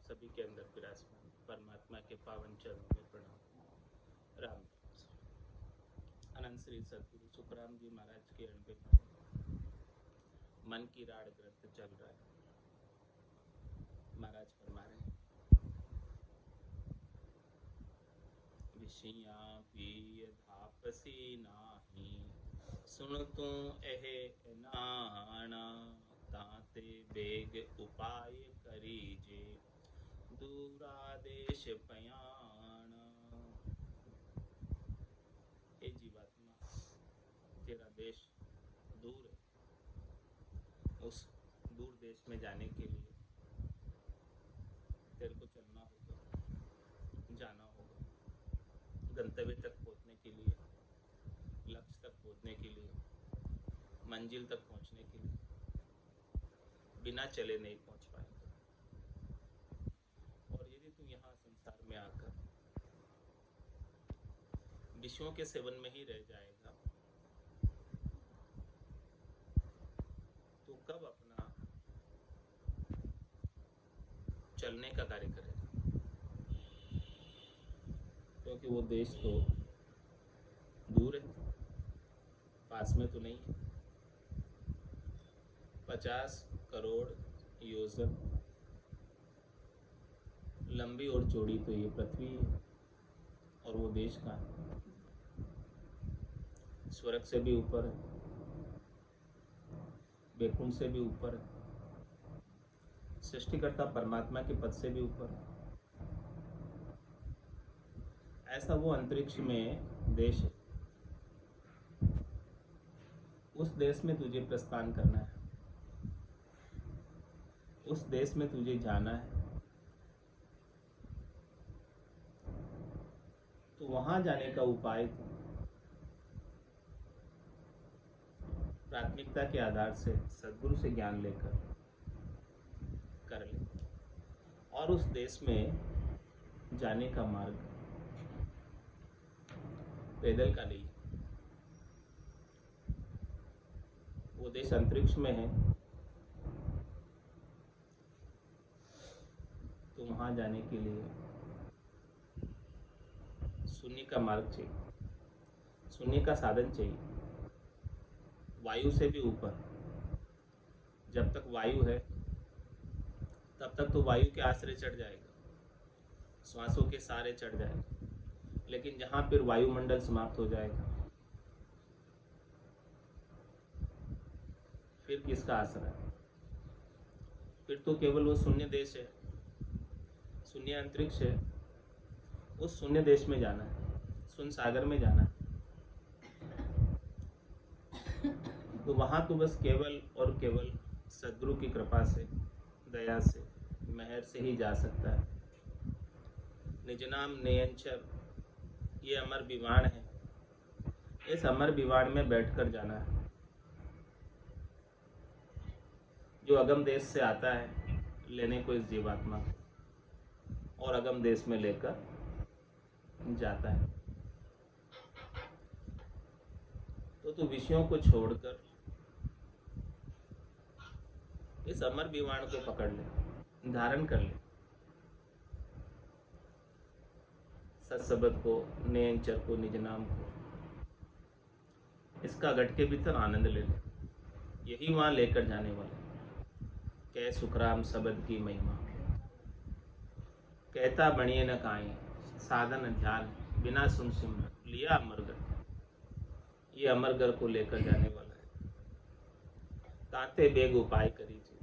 सभी के अंदर विराजमान परमात्मा के पावन चरणों में प्रणाम। राम अनंत श्री सदगुरु सुखराम जी महाराज के अणबे मन की राड़ ग्रंथ चल रहा है। महाराज फरमा रहे हैं, विषिया पिय धापसी नाही, सुन तू एहे नाना, ताते बेग उपाय करीजे, दूरा देश पयाना। हे जीवात्मा, तेरा देश दूर है। उस दूर देश में जाने के लिए तेरे को चलना होगा, जाना होगा। गंतव्य तक पहुंचने के लिए, लक्ष्य तक पहुंचने के लिए, मंजिल तक पहुंचने के लिए बिना चले नहीं पहुंच पाएगा। और यदि तू यहाँ संसार में आकर विषयों के सेवन में ही रह जाएगा तो कब अपना चलने का कार्य करेगा? क्योंकि वो देश तो दूर है, पास में तो नहीं है। 50 करोड़ योजन लंबी और चौड़ी तो ये पृथ्वी है, और वो देश कहाँ है? स्वर्ग से भी ऊपर है, वैकुंठ से भी ऊपर है, सृष्टिकर्ता परमात्मा के पद से भी ऊपर है। ऐसा वो अंतरिक्ष में देश है। उस देश में तुझे प्रस्थान करना है, उस देश में तुझे जाना है। तो वहां जाने का उपाय प्राथमिकता के आधार से सद्गुरु से ज्ञान लेकर कर ले। और उस देश में जाने का मार्ग पैदल का नहीं। वो देश अंतरिक्ष में है, तो वहां जाने के लिए शून्य का मार्ग चाहिए, शून्य का साधन चाहिए। वायु से भी ऊपर, जब तक वायु है तब तक तो वायु के आश्रय चढ़ जाएगा, श्वासों के सहारे चढ़ जाएगा। लेकिन जहां फिर वायुमंडल समाप्त हो जाएगा, फिर किसका आश्रय? फिर तो केवल वो शून्य देश है, शून्य अंतरिक्ष है। उस शून्य देश में जाना है, शून्य सागर में जाना है। तो वहां तो बस केवल और केवल सद्गुरु की कृपा से, दया से, मेहर से ही जा सकता है। निज नाम नयनचर, ये अमर विवाण है। इस अमर विवाण में बैठकर जाना है। जो अगम देश से आता है लेने को इस जीवात्मा को, और अगम देश में लेकर जाता है। तो तू विषयों को छोड़कर इस अमर विवाण को पकड़ ले, धारण कर ले। सत्सबद को, नयनचर को, निज नाम को, इसका घट के भीतर आनंद ले ले। यही वहां लेकर जाने वाला। कह सुखराम शब्द की महिमा, कहता बनिए न काई, साधन ध्यान बिना सुन सिमरन लिया अमरगर। ये अमरगर को लेकर जाने वाला है। ताते बेग उपाय करीजिए।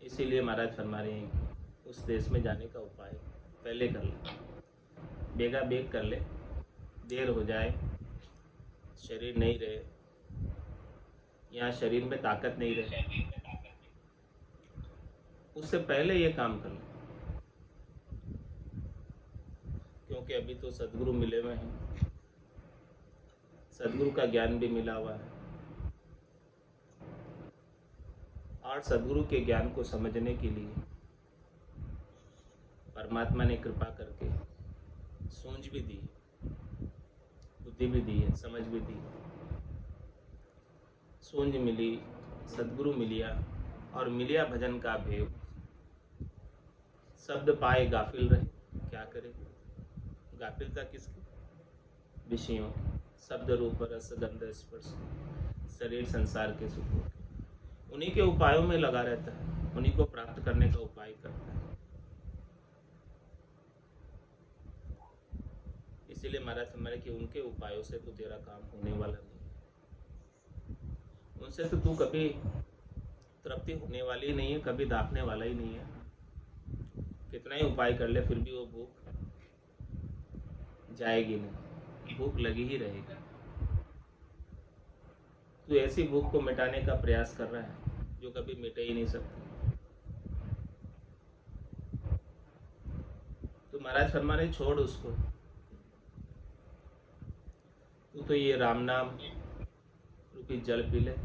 इसीलिए महाराज फरमा रहे हैं कि उस देश में जाने का उपाय पहले कर ले, बेगा बेग कर ले। देर हो जाए, शरीर नहीं रहे, यहाँ शरीर में ताकत नहीं रहे, उससे पहले ये काम कर ले। क्योंकि अभी तो सद्गुरु मिले हुए हैं, सद्गुरु का ज्ञान भी मिला हुआ है, और सद्गुरु के ज्ञान को समझने के लिए परमात्मा ने कृपा करके सूझ भी दी, बुद्धि भी दी है, समझ भी दी। सूझ मिली, सद्गुरु मिलिया, और मिलिया भजन का भेव। शब्द पाए गाफिल रहे, क्या करे? गाफिलता किसकी? विषयों की। शब्द रूप रस गंध स्पर्श, शरीर संसार के सुखों के, उन्हीं के उपायों में लगा रहता है, उन्हीं को प्राप्त करने का उपाय करता है। इसीलिए महाराज हमारे कि उनके उपायों से तो तेरा काम होने वाला नहीं है, उनसे तो तू कभी तृप्ति होने वाली ही नहीं है, कभी दापने वाला ही नहीं है। कितना ही उपाय कर ले फिर भी वो भूख जाएगी नहीं, भूख लगी ही रहेगी। तू ऐसी भूख को मिटाने का प्रयास कर रहा है जो कभी मिटे ही नहीं सकती। तो महाराज फरमा रहे छोड़ उसको, तू तो ये राम नाम रूपी जल पी ले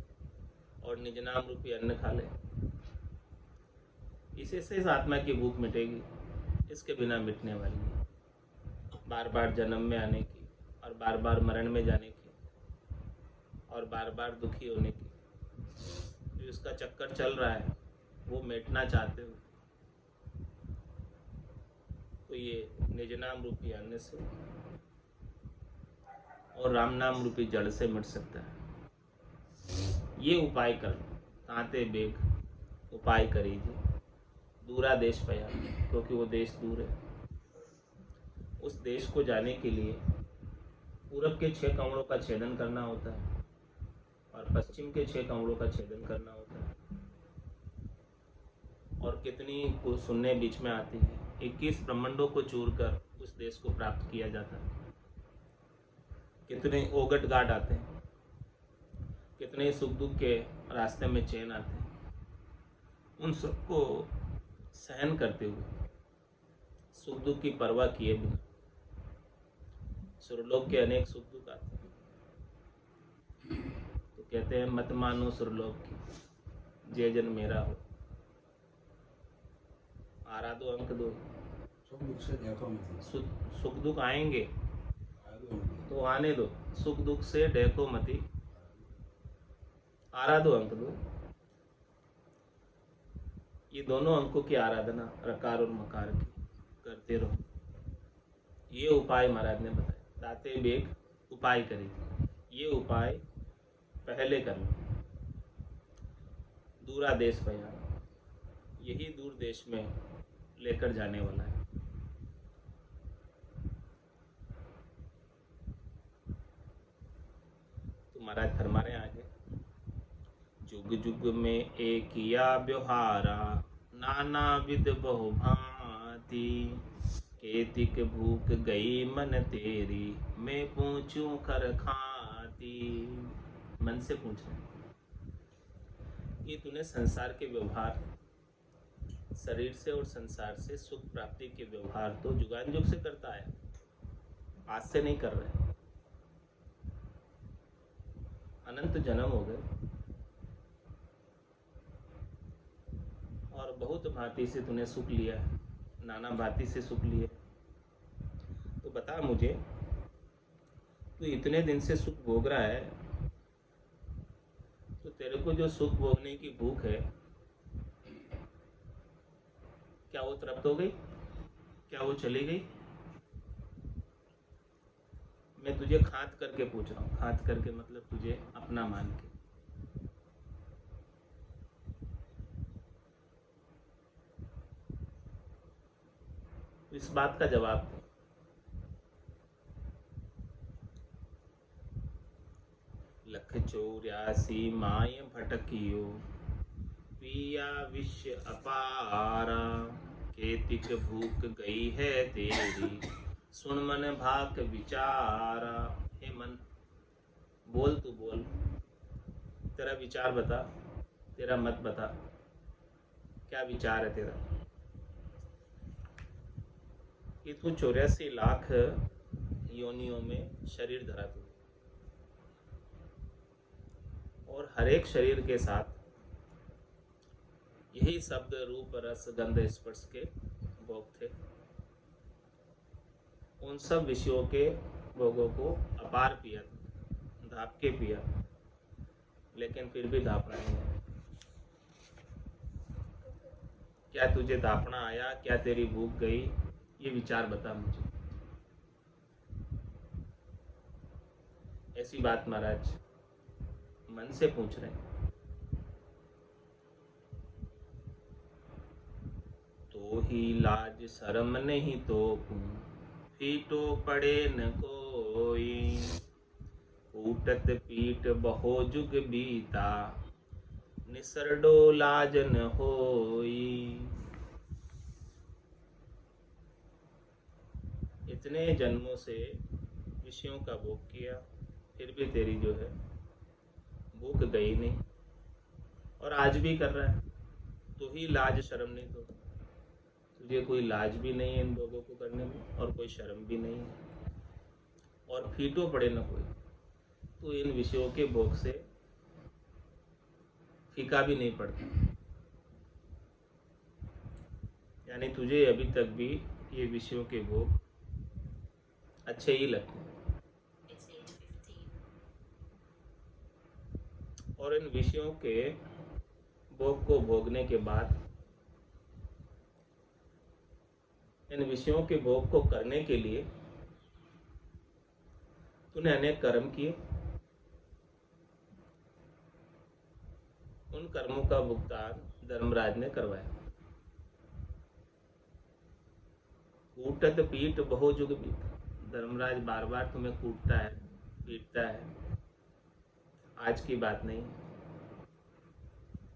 और निज नाम रूपी अन्न खा ले, इसी से इस आत्मा की भूख मिटेगी, इसके बिना मिटने वाली नहीं। बार बार जन्म में आने की और बार बार मरण में जाने की और बार बार दुखी होने की, जो इसका चक्कर चल रहा है वो मिटना चाहते हो तो ये निज नाम रूपी अन्न से और राम नाम रूपी जड़ से मिट सकता है। ये उपाय कर, तांते बेग उपाय करीजिए, दूरा देश पया, क्योंकि वो देश दूर है। उस देश को जाने के लिए पूरब के 6 कमलों का छेदन करना होता है और पश्चिम के 6 कमलों का छेदन करना होता है। और कितनी को सुनने बीच में आती है, 21 ब्रह्मांडों को चूर कर उस देश को प्राप्त किया जाता है। कितने ओगट गाट आते हैं, कितने सुख दुख के रास्ते में चैन आते हैं, उन सबको सहन करते हुए सुख दुख की परवाह किए बिना सुरलोक के अनेक सुख दुख आते हैं। तो कहते हैं मत मानो सुरलोक की, जय जन मेरा हो, आराधो अंक दो। सुख दुख आएंगे तो आने दो, सुख दुख से डेको मती, आराधो अंक दो। ये दोनों अंकों की आराधना रकार और मकार की करते रहो। ये उपाय महाराज ने बताया, दाते बेग उपाय करेगी, ये उपाय पहले कर लो। दूरा देश भयान, यही दूर देश में लेकर जाने वाला है। तो महाराज फरमा रहे आगे, जुग जुग में एक या व्यवहारा, नाना विध बहु भांति, केतिक भूख गई मन तेरी, मैं पूछूं कर खाती। मन से पूछ रहे ये तूने संसार के व्यवहार, शरीर से और संसार से सुख प्राप्ति के व्यवहार तो जुगान जुग से करता है, आज से नहीं कर रहे। अनंत जन्म हो गए और बहुत भांति से तूने सुख लिया, नाना भांति से सुख लिए। तो बता मुझे, तू इतने दिन से सुख भोग रहा है, तो तेरे को जो सुख भोगने की भूख है, क्या वो तृप्त हो गई? क्या वो चली गई? मैं तुझे खात करके पूछ रहा हूँ, खात करके मतलब तुझे अपना मान के। तो इस बात का जवाब दे। लख 84 माय भटकियो, पिया विश्व अपारा, केतिक भूख गई है तेरी, सुन मन भाक विचारा। हे मन, बोल तू बोल, तेरा विचार बता, तेरा मत बता, क्या विचार है तेरा? कि तू 84 लाख योनियों में शरीर धरा तू, और हर एक शरीर के साथ यही शब्द रूप रस गंध स्पर्श के भोग थे। उन सब विषयों के भोगों को अपार पिया, धाप के पिया, लेकिन फिर भी धाप रहे हैं। क्या तुझे दापना आया, क्या तेरी भूख गई, ये विचार बता मुझे। ऐसी बात महाराज मन से पूछ रहे हैं। तो ही लाज शर्म नहीं तो फीटो पड़े न कोई, ऊटत पीट बहो जुग बीता, निसरडो लाज न होई। इतने जन्मों से विषयों का भोग किया, फिर भी तेरी जो है भूख गई नहीं, और आज भी कर रहा है। तो ही लाज शर्म नहीं तो, तुझे कोई लाज भी नहीं है इन भोगों को करने में, और कोई शर्म भी नहीं है, और फीटो पड़े न कोई, तो इन विषयों के भोग से फीका भी नहीं पड़ता। यानी तुझे अभी तक भी ये विषयों के भोग अच्छे ही लगते हैं, और इन विषयों के भोग को भोगने के बाद, इन विषयों के भोग को करने के लिए तूने अनेक कर्म किए। उन कर्मों का भुगतान धर्मराज ने करवाया। कूटत पीट बहु जुग बीत, धर्मराज बार बार तुम्हें कूटता है, पीटता है, आज की बात नहीं,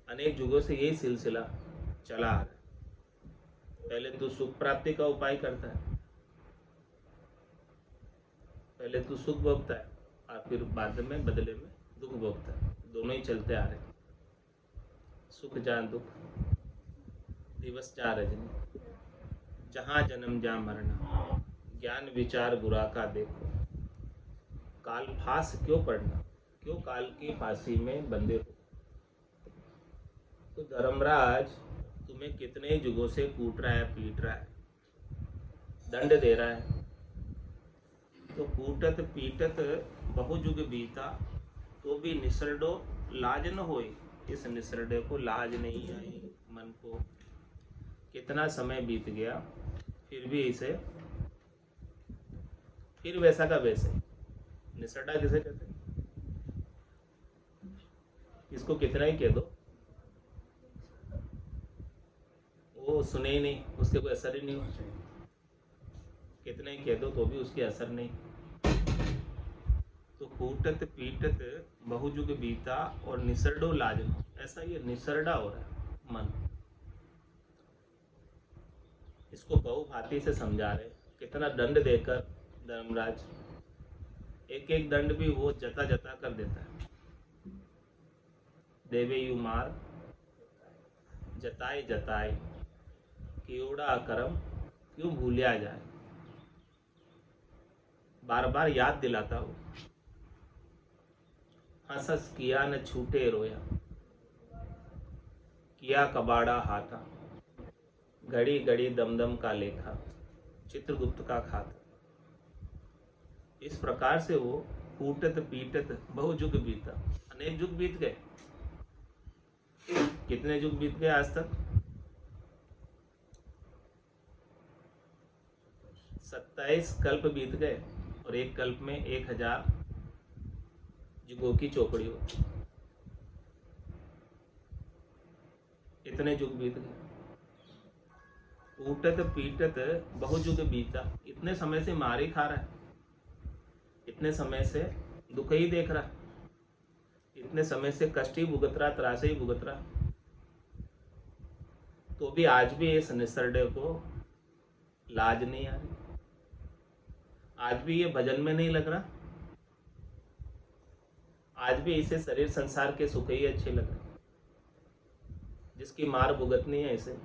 अनेक युगों से यही सिलसिला चला आ रहा है। पहले तू सुख प्राप्ति का उपाय करता है, पहले तू सुख भोगता है, और फिर बाद में बदले में दुख भोगता है। दोनों ही चलते आ रहे हैं, सुख जहाँ दुख, दिवस जहाँ रजनी, जहाँ जन्म जहाँ मरना, ज्ञान विचार बुरा का देखो, काल फांस क्यों पड़ना, क्यों काल की फांसी में बंधे हो। तो धर्मराज तुम्हें कितने युगों से कूट रहा है, पीट रहा है, दंड दे रहा है। तो कूटत पीटत बहु युग बीता, तो भी निसरडो लाज न होई, इस निसरडे को लाज नहीं आई। मन को कितना समय बीत गया, फिर भी इसे फिर वैसा का वैसे। निसरडा किसे कहते हैं? इसको कितना ही कह दो वो सुने ही नहीं, उसके कोई असर ही नहीं हो। कितना ही कह दो तो भी उसके असर नहीं। तो कूटत पीटत बहुजुग बीता, और निसरडो लाजनो, ऐसा ये निसरडा हो रहा है मन। इसको बहुभांति से समझा रहे, कितना दंड देकर धर्मराज, एक एक दंड भी वो जता जता कर देता है। देवे यू मार जताए जताए, कियोड़ा करम क्यों भूलिया जाए। बार बार याद दिलाता हूँ, हंसस किया न छूटे रोया, किया कबाड़ा हाथा, घड़ी घड़ी दमदम का लेखा, चित्रगुप्त का खाता। इस प्रकार से वो कूटत पीटत बहु युग बीता, अनेक युग बीत गए। कितने युग बीत गए आज तक? 27 कल्प बीत गए, और एक कल्प में 1000 युगों की चौकड़ी होती। इतने युग बीत गए। कूटत पीटत बहु युग बीता, इतने समय से मार ही खा रहा है, इतने समय से दुख ही देख रहा, इतने समय से कष्ट ही भुगत रहा, त्रास ही भुगत रहा, तो भी आज भी इस निसरडे को लाज नहीं आ रही, आज भी ये भजन में नहीं लग रहा, आज भी इसे शरीर संसार के सुख ही अच्छे लग रहे, जिसकी मार भुगतनी है इसे।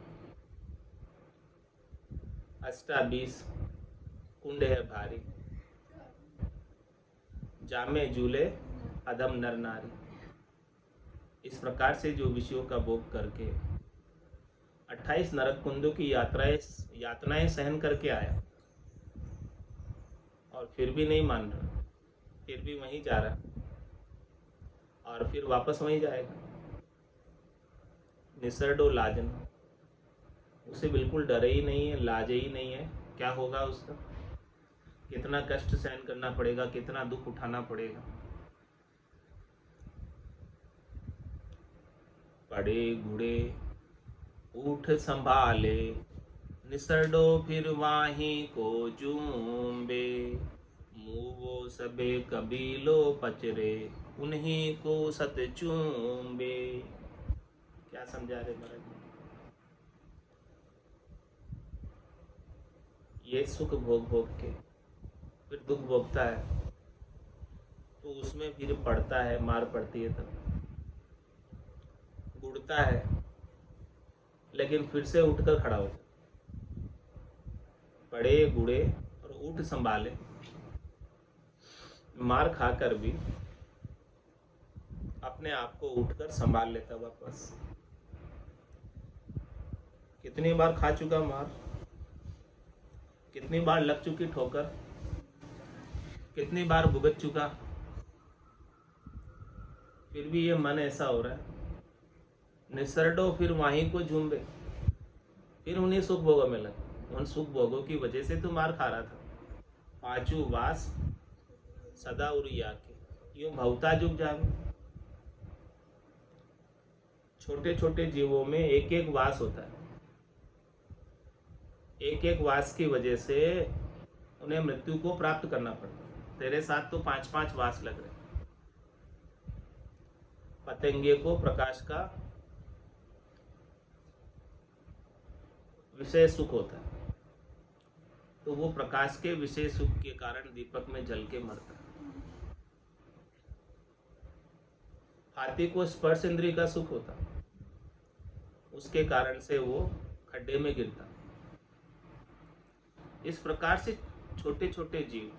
28 कुंड है भारी, जामे झूले अधम नर नारी। इस प्रकार से जो विषयों का भोग करके 28 नरक कुंडों की यातनाएं सहन करके आया, और फिर भी नहीं मान रहा, फिर भी वहीं जा रहा, और फिर वापस वहीं जाएगा। निसरडो लाजन, से बिल्कुल डरे ही नहीं है, लाजे ही नहीं है, क्या होगा उसका? कितना कष्ट सहन करना पड़ेगा, कितना दुख उठाना पड़ेगा। पड़े घुड़े ऊठ संभाले, निसरडो फिर वाही को जूम्बे, मुवो सबे कबीलो पचरे, उन्हीं को सत चूम्बे। क्या समझा रहे महाराज? ये सुख भोग भोग के फिर दुख भोगता है, तो उसमें फिर पड़ता है, मार पड़ती है, तब गुड़ता है, लेकिन फिर से उठकर खड़ा हो जाता। पड़े गुड़े और उठ संभाले, मार खाकर भी अपने आप को उठकर संभाल लेता वापस। कितनी बार खा चुका मार, कितनी बार लग चुकी ठोकर, कितनी बार भुगत चुका, फिर भी ये मन ऐसा हो रहा है। निसरडो फिर वहीं को झूम्बे, फिर उन्हीं सुख भोगों में लगे। उन सुख भोगों की वजह से तू मार खा रहा था। पाचू वास सदा उरिया के, यूं भवता जुग जावे। छोटे छोटे जीवों में एक एक वास होता है, एक एक वास की वजह से उन्हें मृत्यु को प्राप्त करना पड़ता है। तेरे साथ तो 5-5 वास लग रहे। पतंगे को प्रकाश का विषय सुख होता है, तो वो प्रकाश के विषय सुख के कारण दीपक में जल के मरता है। हाथी को स्पर्श इंद्रिय का सुख होता, उसके कारण से वो खड्डे में गिरता। इस प्रकार से छोटे छोटे जीव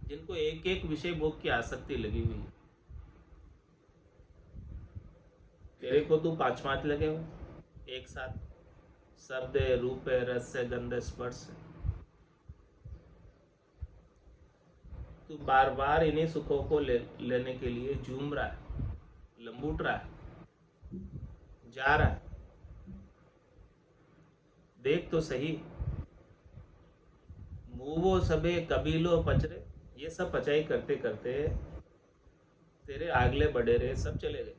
जिनको एक एक विषय भोग की आसक्ति लगी हुई है, तेरे को तो 5-5 लगे हुए एक साथ, शब्द है, रूप है, रस है, गंध, स्पर्श है। तू बार बार इन्हीं सुखों को लेने के लिए झूम रहा है, लंबूट रहा है, जा रहा है। देख तो सही, मुवो सबे कबीलो पचरे, ये सब पचाई करते करते तेरे आगले बढ़े रहे, सब चले गए।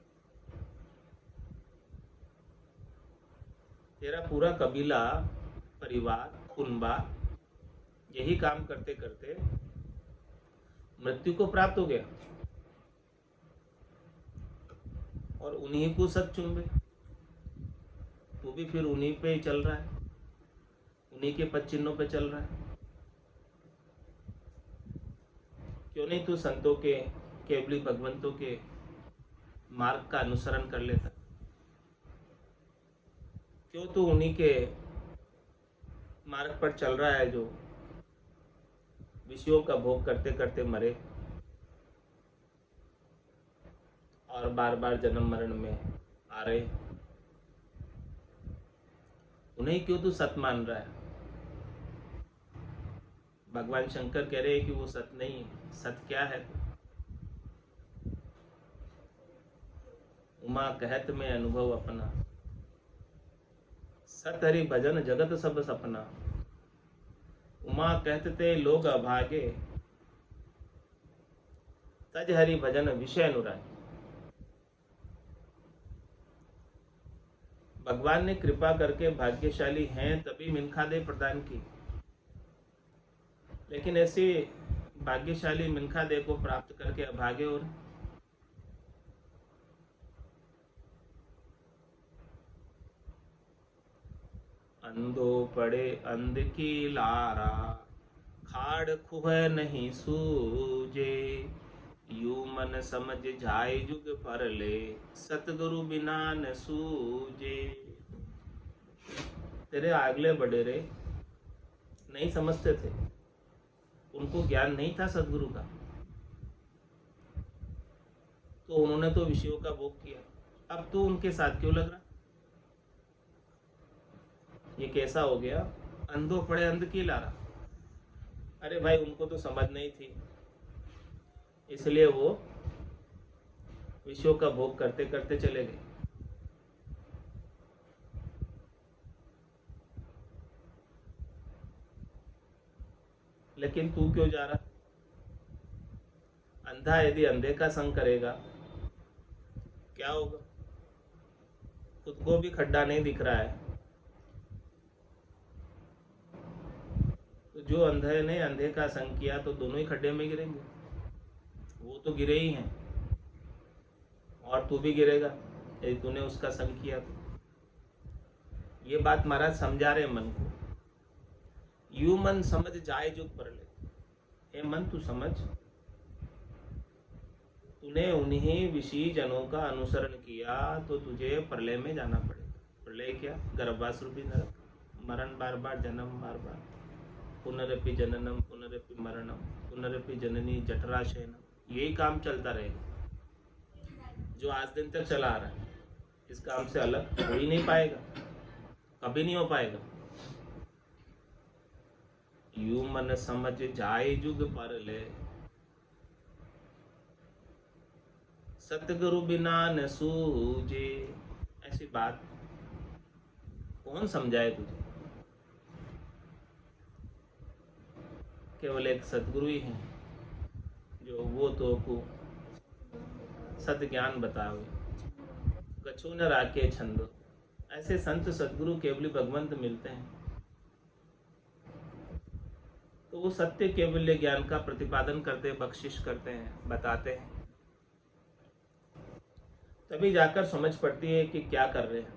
तेरा पूरा कबीला, परिवार, कुनबा यही काम करते करते मृत्यु को प्राप्त हो गया, और उन्हीं को सत चुम्बे। तू भी फिर उन्हीं पे ही चल रहा है, उन्हीं के पद चिन्हों पे चल रहा है। क्यों नहीं तू संतों के, केवली भगवंतों के मार्ग का अनुसरण कर लेता? क्यों तू उन्हीं के मार्ग पर चल रहा है जो विषयों का भोग करते करते मरे और बार बार जन्म मरण में आ रहे? उन्हें क्यों तू सत मान रहा है? भगवान शंकर कह रहे हैं कि वो सत नहीं है। सत क्या है? उमा कहत में अनुभव अपना, सत हरि भजन जगत सब सपना। उमा कहते लोग अभागे, तज हरि भजन विषय अनुरागी। भगवान ने कृपा करके भाग्यशाली हैं तभी मिनखा दे प्रदान की, लेकिन ऐसे भाग्यशाली मिनखा दे को प्राप्त करके अभागे और अंधो पड़े अंध की लारा, खाड़ खुह नहीं सूझे। यू मन समझ जाय जुग पर ले, सतगुरु बिना न सूझे। तेरे आगले बढ़े रे नहीं समझते थे, उनको ज्ञान नहीं था सदगुरु का, तो उन्होंने तो विषयों का भोग किया। अब तू उनके साथ क्यों लग रहा? ये कैसा हो गया? अंधो पड़े अंध की लारा। अरे भाई, उनको तो समझ नहीं थी, इसलिए वो विषयों का भोग करते करते चले गए। लेकिन तू क्यों जा रहा? अंधा यदि अंधे का संग करेगा क्या होगा? खुद को भी खड्डा नहीं दिख रहा है, तो जो अंधे ने अंधे का संग किया तो दोनों ही खड्डे में गिरेंगे। वो तो गिरे ही हैं और तू भी गिरेगा यदि तूने उसका संग किया तो। ये बात महाराज समझा रहे मन को। यू मन समझ जाए जुग पर ले। हे मन तू समझ, तूने उन्हीं विषी जनों का अनुसरण किया तो तुझे प्रलय में जाना पड़ेगा। प्रलय क्या? गर्भवास रूपी नरक, मरण बार बार, जन्म बार बार, पुनरपि जननम पुनरपि मरणम पुनरपि जननी जठराशयनम, यही काम चलता रहेगा जो आज दिन तक चला आ रहा है। इस काम से अलग हो ही नहीं पाएगा, कभी नहीं हो पाएगा। यू मन समझ जाए जुग पर ले, सतगुरु बिना न सूझे। ऐसी बात कौन समझाए तुझे? केवल एक सतगुरु ही है जो वो तो को सत ज्ञान बतावे, कछु न राखे छंदो। ऐसे संत सतगुरु केवली भगवंत मिलते हैं तो वो सत्य केवल्य ज्ञान का प्रतिपादन करते, बख्शिश करते हैं, बताते हैं। तभी जाकर समझ पड़ती है कि क्या कर रहे हैं,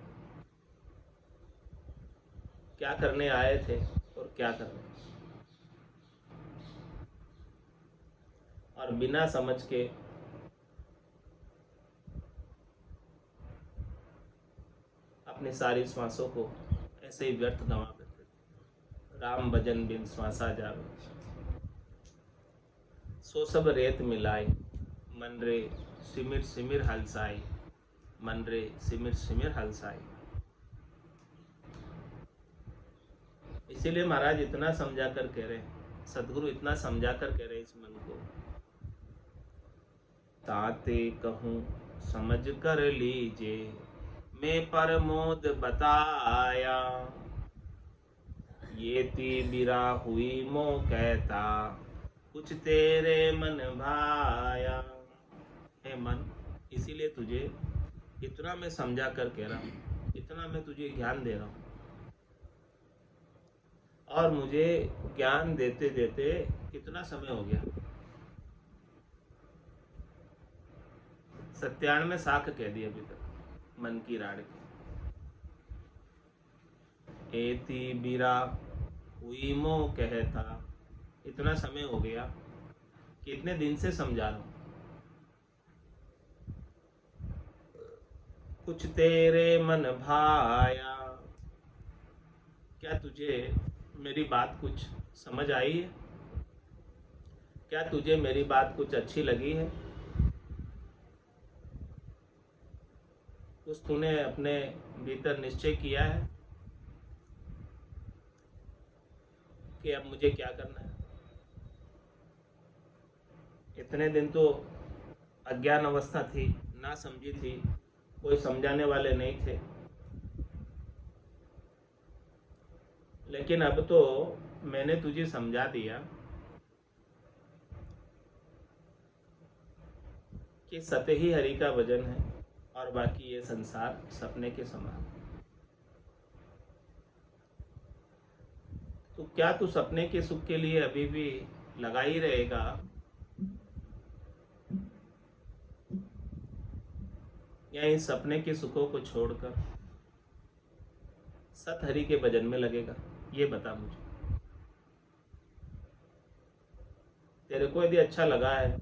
क्या करने आए थे और क्या कर रहे हैं। और बिना समझ के अपनी सारी श्वासों को ऐसे ही व्यर्थ गंवा देते थे। राम भजन बिन श्वासा जावे, सो सब रेत मिलाए, मन रे सिमिर सिमिर हलसाई, मन रे सिमिर सिमिर हलसाई। इसीलिए महाराज इतना समझा कर कह रहे, सदगुरु इतना समझा कर कह रहे इस मन को, ताते कहूँ समझ कर लीजे, मैं परमोद बताया, ये ती बिरा हुई मो कहता, कुछ तेरे मन भाया। हे मन, इसीलिए तुझे इतना मैं समझा कर कह रहा हूँ, इतना मैं तुझे ज्ञान दे रहा हूँ। और मुझे ज्ञान देते देते कितना समय हो गया? 97 साख कह दी अभी तक मन की राड़ की। एती बिरा हुई मो कहता, इतना समय हो गया, कितने दिन से समझा रहा हूं। कुछ तेरे मन भाया, क्या तुझे मेरी बात कुछ समझ आई है? क्या तुझे मेरी बात कुछ अच्छी लगी है? कुछ तूने अपने भीतर निश्चय किया है कि अब मुझे क्या करना है? इतने दिन तो अज्ञान अवस्था थी, ना समझी थी, कोई समझाने वाले नहीं थे, लेकिन अब तो मैंने तुझे समझा दिया कि सत्य ही हरि का भजन है और बाकी ये संसार सपने के समान। तो क्या तू सपने के सुख के लिए अभी भी लगा ही रहेगा, या इन सपने के सुखों को छोड़कर सत हरि के भजन में लगेगा? ये बता मुझे। तेरे को यदि अच्छा लगा है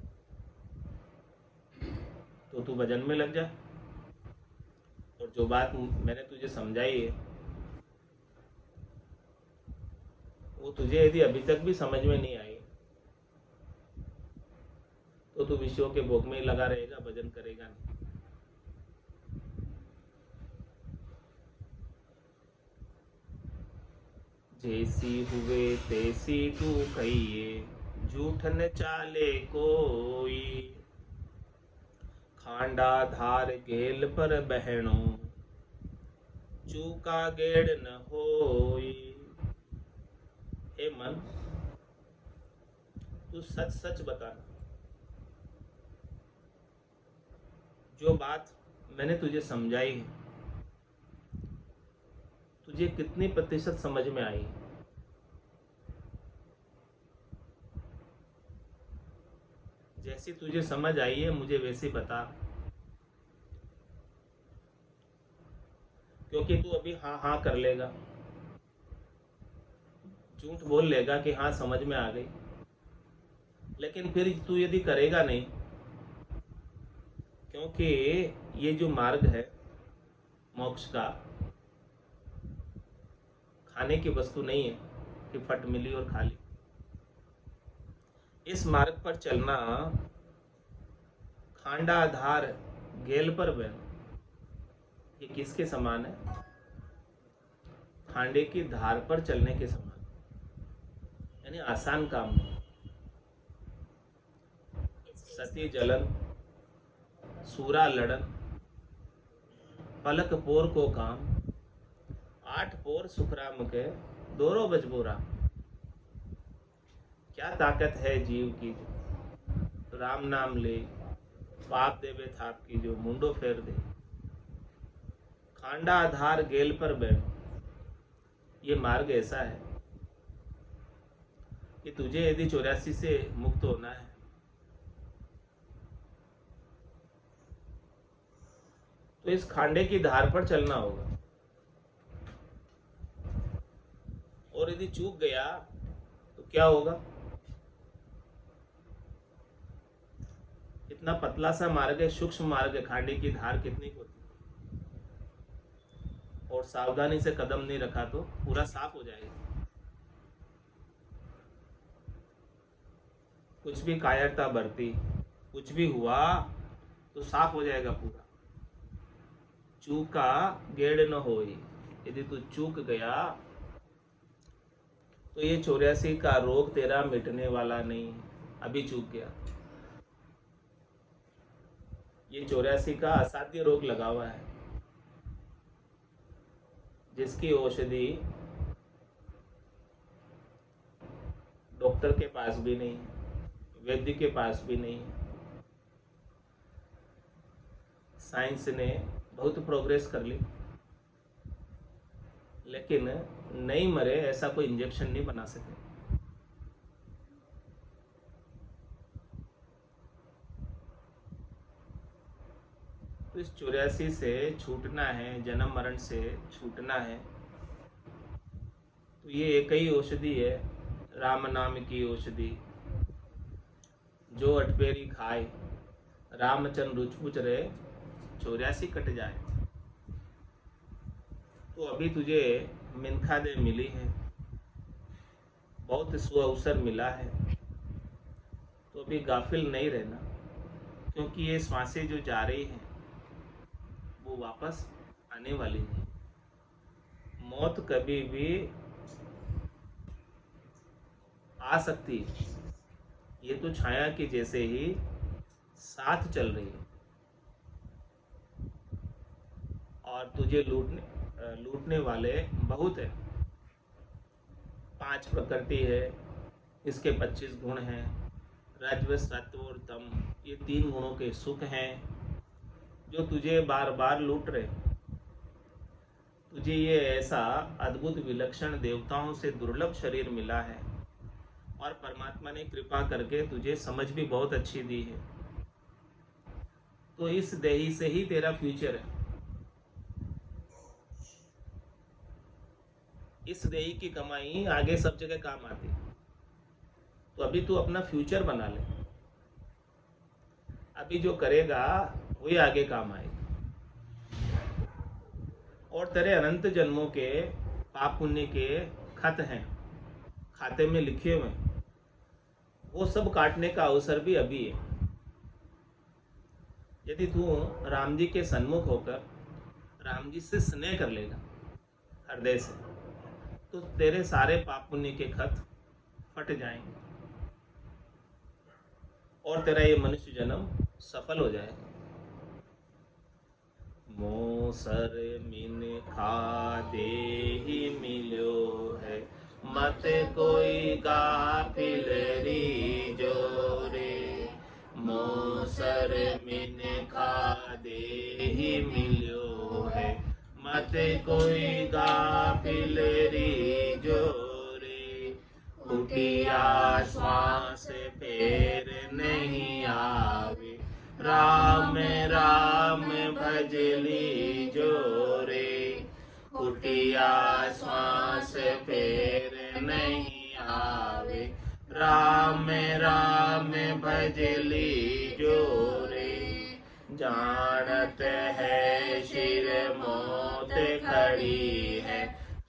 तो तू भजन में लग जा, और जो बात मैंने तुझे समझाई है वो तुझे यदि अभी तक भी समझ में नहीं आई तो तू विषयों के भोग में ही लगा रहेगा, भजन करेगा नहीं। जैसी हुए तैसी तू कहिए, झूठ न चाले कोई, खांडा धार गेल पर बहनो, चूका गेड़ न होई। हे मन, तू सच सच बताना, जो बात मैंने तुझे समझाई है तुझे कितनी प्रतिशत समझ में आई? जैसी तुझे समझ आई है मुझे वैसे बता, क्योंकि तू अभी हाँ हाँ कर लेगा, झूठ बोल लेगा कि हाँ समझ में आ गई, लेकिन फिर तू यदि करेगा नहीं, क्योंकि ये जो मार्ग है मोक्ष का, खाने की वस्तु नहीं है कि फट मिली और खा ली। इस मार्ग पर चलना खांडा धार गेल पर बहन, ये किसके समान है? खांडे की धार पर चलने के समान, यानी आसान काम नहीं। सती जलन सूरा लड़न, पलक पोर को काम, 8 पोर सुखराम के दोरो बजबोरा। क्या ताकत है जीव की, राम नाम ले, पाप देवे थाप की जो मुंडो फेर दे। खांडा आधार गेल पर बैठ, ये मार्ग ऐसा है कि तुझे यदि 84 से मुक्त होना है तो इस खांडे की धार पर चलना होगा, और यदि चूक गया तो क्या होगा? इतना पतला सा मार्ग है, सूक्ष्म मार्ग है, खांडे की धार कितनी होती है, और सावधानी से कदम नहीं रखा तो पूरा साफ हो जाएगा। कुछ भी कायरता बरती, कुछ भी हुआ तो साफ हो जाएगा पूरा। चूका गेड़ न होई, यदि तू चूक गया तो ये 84 का रोग तेरा मिटने वाला नहीं है। अभी चूक गया, ये 84 का असाध्य रोग लगा हुआ है, जिसकी औषधि डॉक्टर के पास भी नहीं, वैद्य के पास भी नहीं। साइंस ने बहुत प्रोग्रेस कर ली, लेकिन नहीं मरे ऐसा कोई इंजेक्शन नहीं बना सके। तो इस 84 से छूटना है, जन्म मरण से छूटना है, तो ये एक ही औषधि है, राम नाम की औषधि। जो अटपेरी खाए, रामचंद्र रुचपुच रहे, 84 कट जाए। तो अभी तुझे मिनखा दे मिली है, बहुत सुअवसर मिला है, तो अभी गाफिल नहीं रहना, क्योंकि ये श्वासें जो जा रही हैं वो वापस आने वाली नहीं। मौत कभी भी आ सकती है, ये तो छाया की जैसे ही साथ चल रही है, और तुझे लूटने वाले बहुत है। 5 प्रकृति है, इसके 25 गुण हैं, रज्व सत्व और तम, ये 3 गुणों के सुख हैं जो तुझे बार बार लूट रहे। तुझे ये ऐसा अद्भुत विलक्षण देवताओं से दुर्लभ शरीर मिला है, और परमात्मा ने कृपा करके तुझे समझ भी बहुत अच्छी दी है। तो इस देही से ही तेरा फ्यूचर है, इस देही की कमाई आगे सब जगह काम आती है। तो अभी तू अपना फ्यूचर बना ले, अभी जो करेगा वही आगे काम आएगा। और तेरे अनंत जन्मों के पाप पुण्य के खत हैं, खाते में लिखे हुए, वो सब काटने का अवसर भी अभी है। यदि तू राम जी के सन्मुख होकर राम जी से स्नेह कर लेगा हृदय से, तो तेरे सारे पाप पुण्य के खत फट जाएंगे और तेरा ये मनुष्य जन्म सफल हो जाएगा। मोसर मिन खा दे ही मिलो है, मत कोई गाफिल रीजो। अवसर मिने खादे ही मिल्यो है, मत कोई गाफिल रीजो रे। कुटिया श्वास फेर नहीं आवे, राम राम भज लीजो रे। कुटिया श्वास फेर नहीं आवे, राम राम भज लीजो रे। जानत है शिर मौत खड़ी है,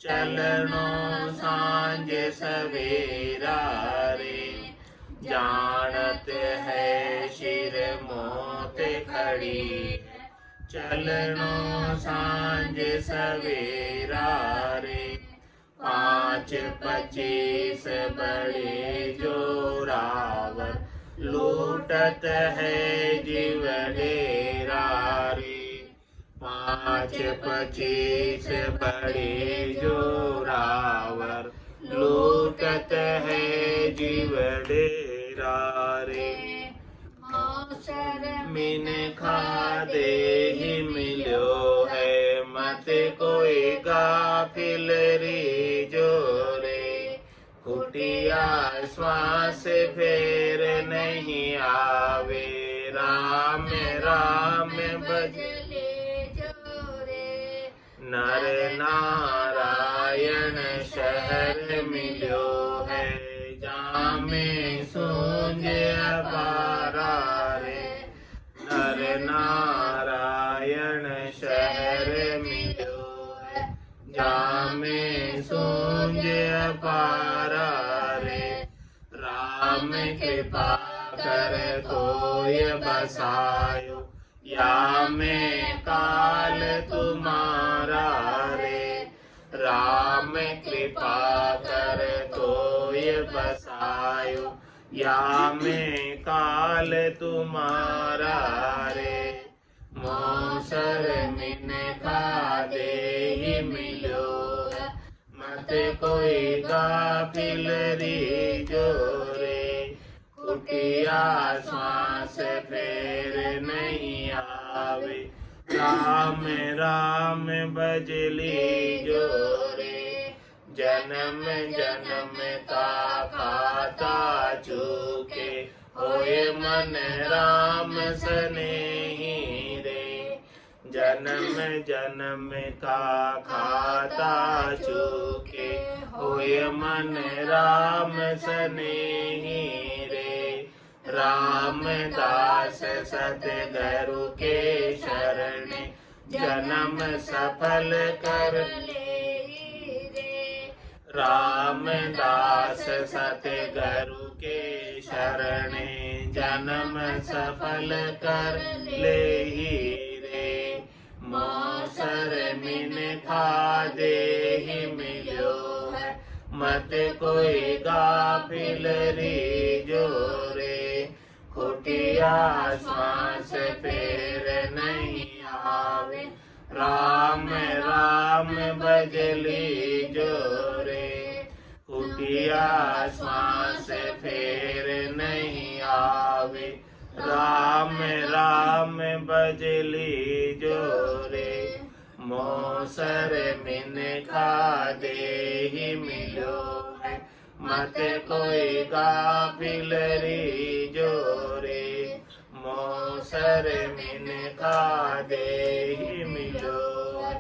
चलनो सांझ सवेरा रे। जानत है शिर मौत खड़ी है, चलनो सांझ सवेरा रे। 5-25 बड़े जोरावर, लूटत है जीव डेरा रे। 5-25 बड़े जोरावर, लूटत है जीव डेरा रे। मिन खादे ही मिल्यो है, मत कोई गाफिल रीजो रे। कुटिया श्वास फेर नहीं आवे, राम राम भज लीजो रे। नर नारायण शहर मिल्यो है, जामे सूंझ अपारा रे। नर नारायण शहर मिल्यो है, जामे सूंझ अपारा रे। राम कृपा कर कोय बसायो, या में काल तुम्हारा रे। राम कृपा कर कोय बसायो, या में काल तुम्हारा रे। मौसर मिन खादे ही मिल्यो है, मत कोई गाफिल रीजो रे। कुटिया श्वास फेर नहीं आवे, राम राम भज लीजो रे। जन्म जन्म का खाता चूके, होए मन राम स्नेही रे। जन्म जन्म का खाता चूके, होए मन राम स्नेही रे। रामदास सतगुरु के शरण, जन्म सफल कर ले रे। रामदास सतगुरु के शरण, जन्म सफल कर ले रे। मौसर मिन खादे ही मिल्यो है, मत कोई गाफिल रीजो रे। कुटिया श्वास फेर नहीं आवे, राम राम भज लीजो रे। कुटिया श्वास फेर नहीं आवे, राम राम भज लीजो रे। मौसर मिन खादे ही मिल्यो है, मत कोई गाफिल रीजो रे। मौसर मिन खादे ही मिल्यो है,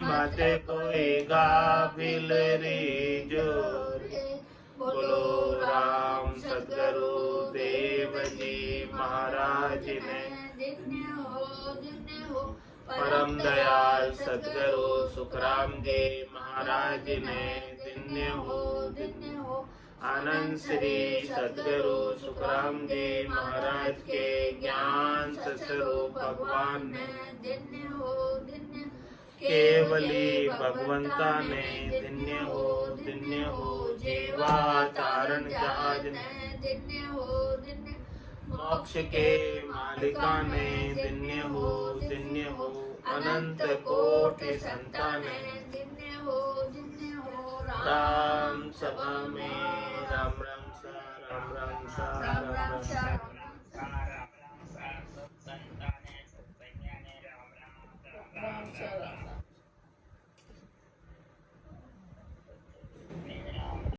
मत कोई गाफिल रीजो रे। बोलो राम सतगुरु देव जी महाराज ने, परम दयाल सतगुरु सुखराम जी महाराज ने, धन्य हो। आनंद श्री सतगुरु सुखराम जी महाराज के ज्ञान स्वरूप भगवान ने, धन्य हो। केवली भगवंता ने, धन्य हो। जीवा तारण जहाज ने, धन्य हो। मोक्ष के मालिका ने, धन्य हो। अनंत कोटि संताने, धन्य हो। राम सभा में राम राम सा, राम राम सा, राम राम सा।